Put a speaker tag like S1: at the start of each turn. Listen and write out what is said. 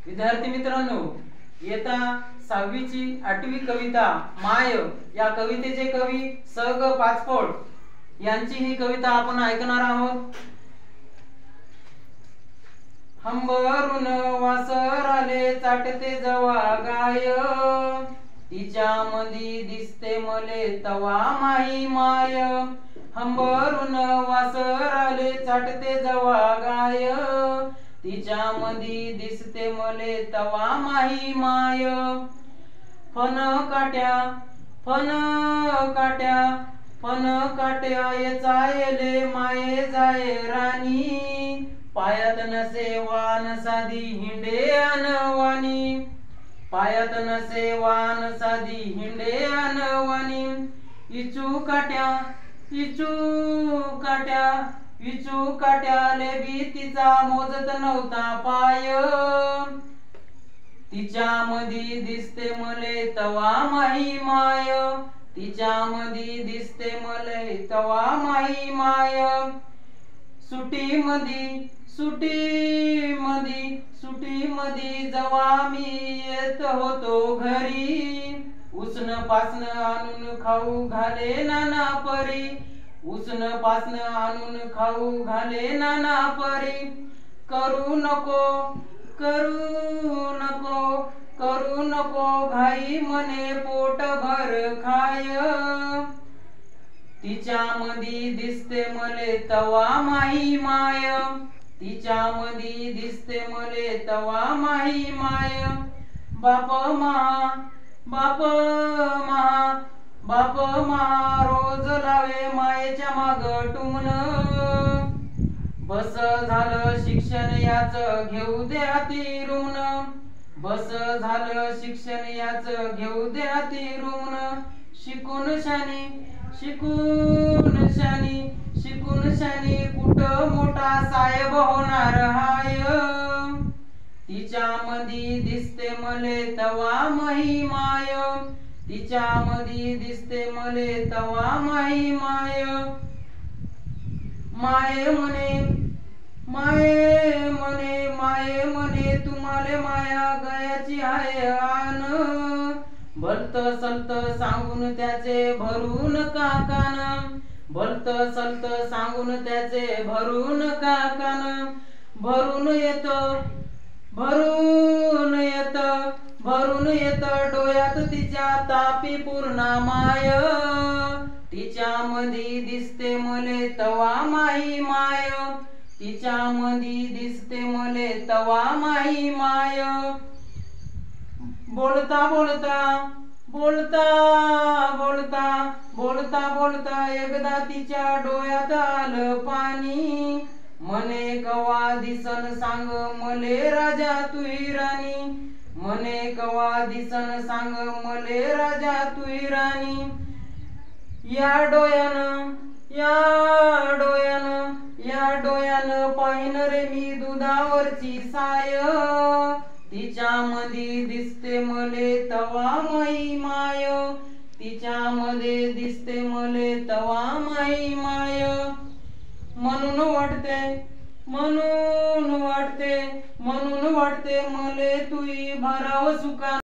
S1: विद्यार्थी मित्रांनो, इयत्ता 6वी ची 8वी कविता माय या कवितेचे कवी स ग पाचफोड यांची ही कविता आपण ऐकणार आहोत। हंबरून वासराले चाटते जवा गाय, तिच्या मधी दिसते मले तवा माही माय। हंबरून वासराले चाटते जवा गाय, तिच्या मधी दिसते मले तवा माही माय। फन काट्या फन काट्या फन काट्या येचायले माये जाय राणी, पायात नसे वान साधी हिंडे अनवानी, पायात नसे वान साधी हिंडे अनवानी। इचू काट्या इचू काट्या विचू काट्याले बी तिचा मोजत नव्हता पाय, तिच्या मधी दिसते मले तवा माही माय, तिच्या मधी दिसते मले तवा माही माय। सुटी मधी सुटी मधी सुटी मधी जवा मी येत होतो घरी, उसन पासन आणून खाऊ घाले नाना परी, उसन पासन आणून खाऊ घाले नाना परी। करू नको करू नको करू नको घाई मने पोट भर खाय, तिच्या मधी दिसते मले तवा माही माय, तिच्या मधी दिसते मले तवा माही माय। बाप महा बाप महा बाप महा रोज लावे मायेच्या माग टुमन, बस झालं शिक्षण याच घेऊ दे हाती रुमन, बस झालं शिक्षण याच घेऊ दे हाती रुमन। शिकून शानी शिकून शानी शिकून शानी कुठ मोठा साहेब होणार हाय, तिच्या मधी दिसते मले तवा माही माय, तिच्या मधी दिसते मले तवा माही माय। माये म्हणे माये म्हणे माये म्हणे तुम्हाले माया गयाची आहे आन, भलत सलत सांगून त्याचे भरून का कान, भलत सलत सांगून त्याचे भरून का कान। भरून येत भरून येत भरून येत डोळ्यात तिच्या तापी पूर्ण माय, तिच्या मधी दिसते मले तवा माही माय, तिच्या मधी दिसते मले तवा माही माय। बोलता बोलता बोलता बोलता बोलता बोलता एकदा तिच्या डोळ्यात आलं पाणी, मने कवा दिसन सांग मले राजा तुई राणी, मने कवा दिसन सांग मले राजा तुई राणी। या डोयानं या डोयानं या डोयानं पाहिन रे मी दुधावरची साय, तिच्या मधी दिसते मले तवा माही माय, तिच्या मध्ये दिसते मले तवा माही माय। म्हणून वाटते म्हणून वाटते म्हणून वाटते मले तुई भराव सुका